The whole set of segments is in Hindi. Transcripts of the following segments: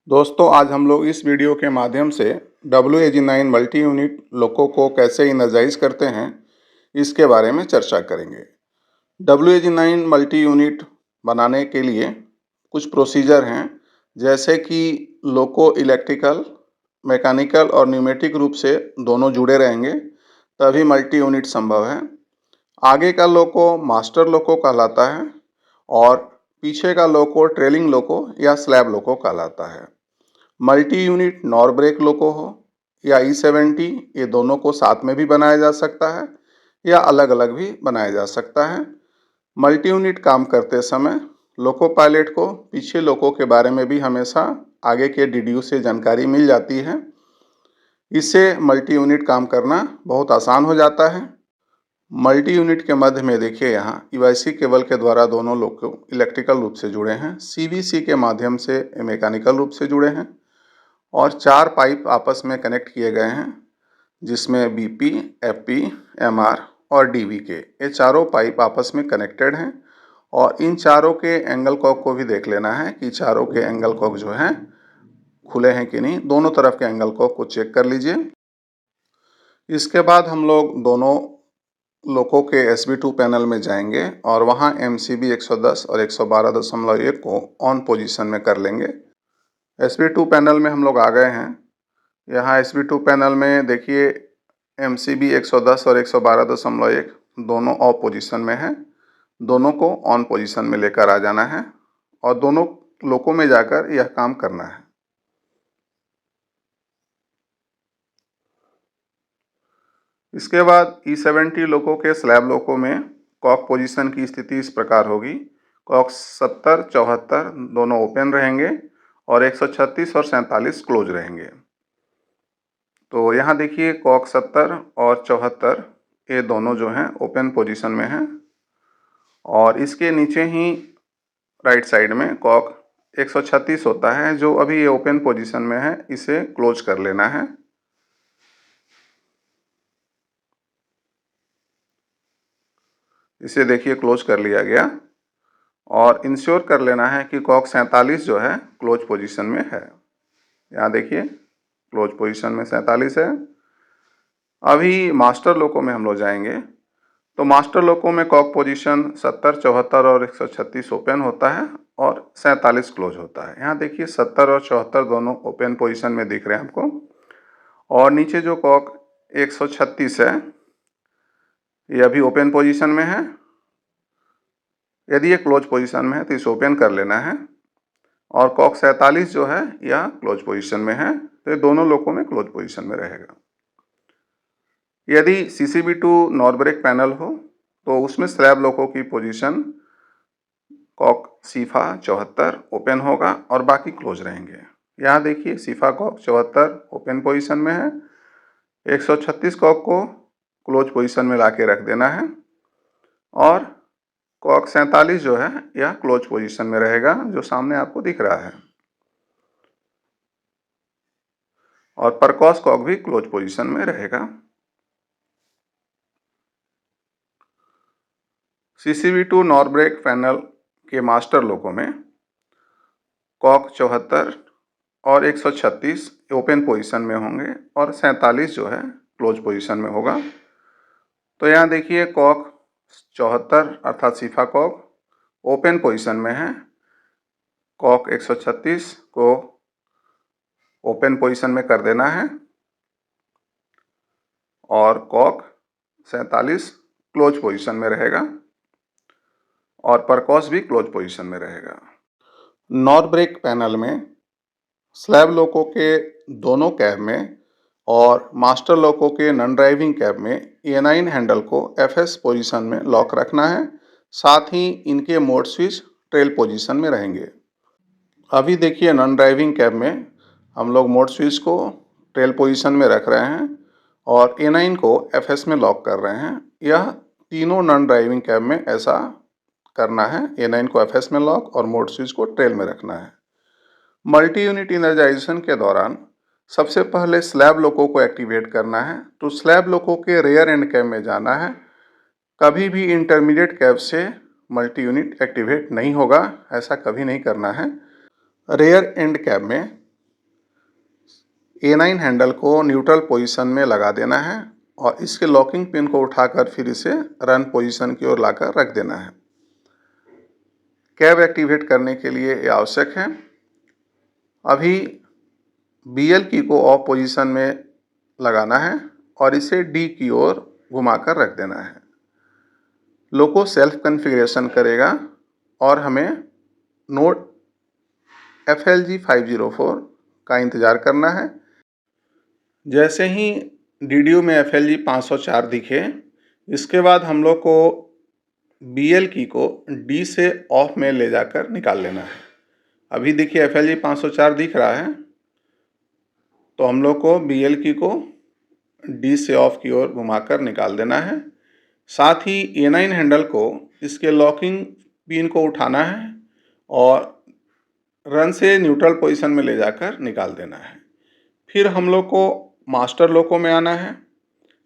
दोस्तों, आज हम लोग इस वीडियो के माध्यम से WAG9 मल्टी यूनिट लोको को कैसे इनर्जाइज करते हैं इसके बारे में चर्चा करेंगे। WAG9 मल्टी यूनिट बनाने के लिए कुछ प्रोसीजर हैं, जैसे कि लोको इलेक्ट्रिकल, मैकेनिकल और न्यूमेटिक रूप से दोनों जुड़े रहेंगे तभी मल्टी यूनिट संभव है। आगे का लोको मास्टर लोको कहलाता है और पीछे का लोको ट्रेलिंग लोको या स्लैब लोको कहलाता है। मल्टी यूनिट नॉर ब्रेक लोको हो या E70, ये दोनों को साथ में भी बनाया जा सकता है या अलग अलग भी बनाया जा सकता है। मल्टी यूनिट काम करते समय लोको पायलट को पीछे लोको के बारे में भी हमेशा आगे के DDU से जानकारी मिल जाती है। इससे मल्टी यूनिट काम करना बहुत आसान हो जाता है। मल्टी यूनिट के मध्य में देखिए, यहाँ EYC केबल के द्वारा दोनों लोको इलेक्ट्रिकल रूप से जुड़े हैं, CVC के माध्यम से मैकेनिकल रूप से जुड़े हैं और 4 पाइप आपस में कनेक्ट किए गए हैं, जिसमें BP, FP, MR और DV के ये चारों पाइप आपस में कनेक्टेड हैं। और इन चारों के एंगल कॉक को भी देख लेना है कि चारों के एंगल कॉक जो हैं खुले हैं कि नहीं। दोनों तरफ के एंगल कॉक को चेक कर लीजिए। इसके बाद हम लोग दोनों लोको के SB2 पैनल में जाएंगे और वहाँ MCB 110 और 112.1 को ऑन पोजीशन में कर लेंगे। SB2 पैनल में हम लोग आ गए हैं। यहाँ SB2 पैनल में देखिए MCB 110 और 112.1 दोनों ऑफ पोजीशन में है। दोनों को ऑन पोजीशन में लेकर आ जाना है और दोनों लोको में जाकर यह काम करना है। इसके बाद E70 लोको के स्लैब लोको में कॉक पोजीशन की स्थिति इस प्रकार होगी। कॉक 70, 74 दोनों ओपन रहेंगे और 136 और 47 क्लोज रहेंगे। तो यहाँ देखिए कॉक 70 और 74 ये दोनों जो हैं ओपन पोजीशन में हैं और इसके नीचे ही राइट साइड में कॉक 136 होता है, जो अभी ये ओपन पोजीशन में है, इसे क्लोज कर लेना है। इसे देखिए क्लोज कर लिया गया और इंश्योर कर लेना है कि कॉक 47 जो है क्लोज पोजीशन में है। यहाँ देखिए क्लोज पोजीशन में 47 है। अभी मास्टर लोको में हम लोग जाएंगे तो मास्टर लोको में कॉक पोजीशन 70, 74 और 136 ओपन होता है और 47 क्लोज होता है। यहाँ देखिए 70 और 74 दोनों ओपन पोजीशन में दिख रहे हैं आपको और नीचे जो कॉक 136 है ये अभी ओपन पोजीशन में है। यदि ये क्लोज पोजीशन में है तो इसे ओपन कर लेना है और कॉक 47 जो है यह क्लोज पोजीशन में है, तो ये दोनों लोको में क्लोज पोजीशन में रहेगा। यदि CCB2 नॉर ब्रेक पैनल हो तो उसमें स्लैब लोको की पोजीशन कॉक सीफा 74 ओपन होगा और बाकी क्लोज रहेंगे। यहाँ देखिए सीफा कॉक 74 ओपन पोजीशन में है, 136 कॉक को क्लोज पोजीशन में ला के रख देना है और कॉक 47 जो है यह क्लोज पोजीशन में रहेगा, जो सामने आपको दिख रहा है। और परकॉस कॉक भी क्लोज पोजीशन में रहेगा। CCB2 नॉर ब्रेक पैनल के मास्टर लोको में कॉक 74 और 136 ओपन पोजीशन में होंगे और 47 जो है क्लोज पोजीशन में होगा। तो यहाँ देखिए कॉक 74 अर्थात सीफा कॉक ओपन पोजीशन में है, कॉक 136 को ओपन पोजीशन में कर देना है और कॉक 47 क्लोज पोजीशन में रहेगा और परकॉस भी क्लोज पोजीशन में रहेगा। नॉर ब्रेक पैनल में स्लैब लोको के दोनों कैब में और मास्टर लोको के नॉन ड्राइविंग कैब में A9 हैंडल को FS पोजीशन में लॉक रखना है। साथ ही इनके मोड स्विच ट्रेल पोजीशन में रहेंगे। अभी देखिए नॉन ड्राइविंग कैब में हम लोग मोड स्विच को ट्रेल पोजीशन में रख रहे हैं और A9 को FS में लॉक कर रहे हैं। यह तीनों नॉन ड्राइविंग कैब में ऐसा करना है, A9 को FS में लॉक और मोड स्विच को ट्रेल में रखना है। मल्टी यूनिट इनर्जाइजेशन के दौरान सबसे पहले स्लैब लोको को एक्टिवेट करना है, तो स्लैब लोको के रेयर एंड कैब में जाना है। कभी भी इंटरमीडिएट कैब से मल्टी यूनिट एक्टिवेट नहीं होगा, ऐसा कभी नहीं करना है। रेयर एंड कैब में A9 हैंडल को न्यूट्रल पोजीशन में लगा देना है और इसके लॉकिंग पिन को उठाकर फिर इसे रन पोजीशन की ओर लाकर रख देना है। कैब एक्टिवेट करने के लिए ये आवश्यक है। अभी BL की को ऑफ पोजीशन में लगाना है और इसे D की ओर घुमाकर रख देना है। लोको सेल्फ कॉन्फ़िगरेशन करेगा और हमें नोड FLG 504 का इंतज़ार करना है। जैसे ही DDU में FLG 504 दिखे, इसके बाद हम लोग को BL की को D से ऑफ में ले जाकर निकाल लेना है। अभी देखिए FLG 504 दिख रहा है, तो हम लोग को BL की को D से ऑफ की ओर घुमाकर निकाल देना है। साथ ही A9 हैंडल को इसके लॉकिंग पिन को उठाना है और रन से न्यूट्रल पोजीशन में ले जाकर निकाल देना है। फिर हम लोग को मास्टर लोको में आना है।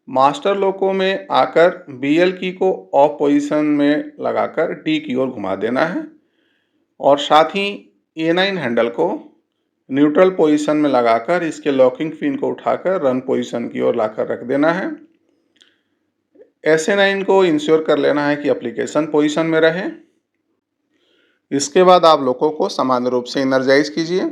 मास्टर लोको में आकर BL की को ऑफ पोजीशन में लगाकर D की ओर घुमा देना है और साथ ही A9 हैंडल को न्यूट्रल पोजीशन में लगाकर इसके लॉकिंग पिन को उठाकर रन पोजीशन की ओर लाकर रख देना है। SA9 को इंश्योर कर लेना है कि एप्लीकेशन पोजीशन में रहे। इसके बाद आप लोगों को सामान्य रूप से इनर्जाइज कीजिए।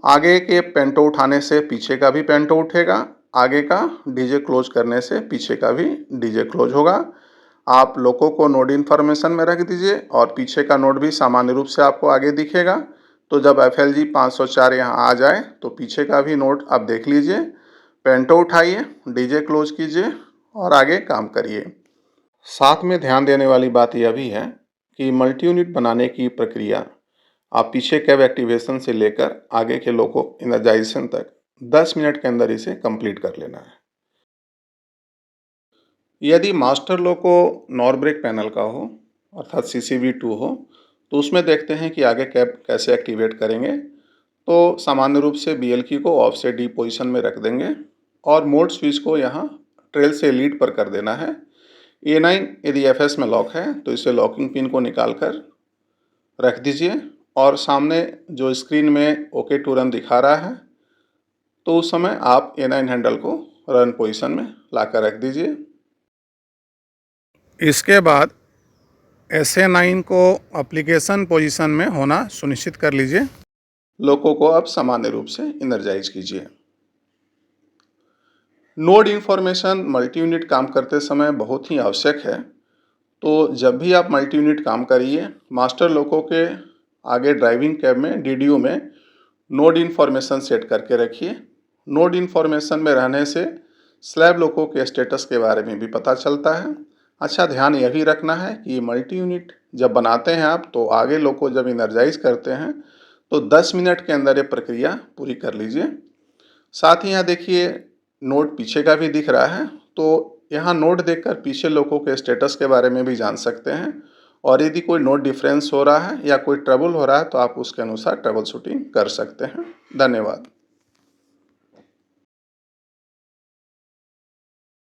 आगे के पेंटो उठाने से पीछे का भी पेंटो उठेगा, आगे का डीजे क्लोज करने से पीछे का भी डीजे क्लोज होगा। आप लोगों को नोड इन्फॉर्मेशन में रख दीजिए और पीछे का नोड भी सामान्य रूप से आपको आगे दिखेगा। तो जब FLG 504 यहाँ आ जाए तो पीछे का भी नोड आप देख लीजिए। पेंटो उठाइए, डीजे क्लोज कीजिए और आगे काम करिए। साथ में ध्यान देने वाली बात यह भी है कि मल्टी यूनिट बनाने की प्रक्रिया आप पीछे कैब एक्टिवेशन से लेकर आगे के लोको इनर्जाइजेशन तक 10 मिनट के अंदर इसे कंप्लीट कर लेना है। यदि मास्टर लोको नॉर ब्रेक पैनल का हो अर्थात CCV2 हो तो उसमें देखते हैं कि आगे कैब कैसे एक्टिवेट करेंगे। तो सामान्य रूप से BL की को ऑफ से D पोजीशन में रख देंगे और मोड स्विच को यहाँ ट्रेल से लीड पर कर देना है। A9 यदि FS में लॉक है तो इसे लॉकिंग पिन को निकाल कर रख दीजिए और सामने जो स्क्रीन में ओके टू रन दिखा रहा है तो उस समय आप A9 हैंडल को रन पोजीशन में लाकर रख दीजिए। इसके बाद SA9 को एप्लीकेशन पोजीशन में होना सुनिश्चित कर लीजिए। लोको को अब सामान्य रूप से इनर्जाइज कीजिए। नोड इन्फॉर्मेशन मल्टी यूनिट काम करते समय बहुत ही आवश्यक है। तो जब भी आप मल्टी यूनिट काम करिए, मास्टर लोको के आगे ड्राइविंग कैब में DDU में नोड इन्फॉर्मेशन सेट करके रखिए। नोड इन्फॉर्मेशन में रहने से स्लैब लोको के स्टेटस के बारे में भी पता चलता है। अच्छा, ध्यान यह भी रखना है कि मल्टी यूनिट जब बनाते हैं आप तो आगे लोको जब इनर्जाइज करते हैं तो 10 मिनट के अंदर ये प्रक्रिया पूरी कर लीजिए। साथ ही यहाँ देखिए नोड पीछे का भी दिख रहा है, तो यहाँ नोड देखकर पीछे लोगों के स्टेटस के बारे में भी जान सकते हैं और यदि कोई नोड डिफरेंस हो रहा है या कोई ट्रबल हो रहा है तो आप उसके अनुसार ट्रबल शूटिंग कर सकते हैं। धन्यवाद।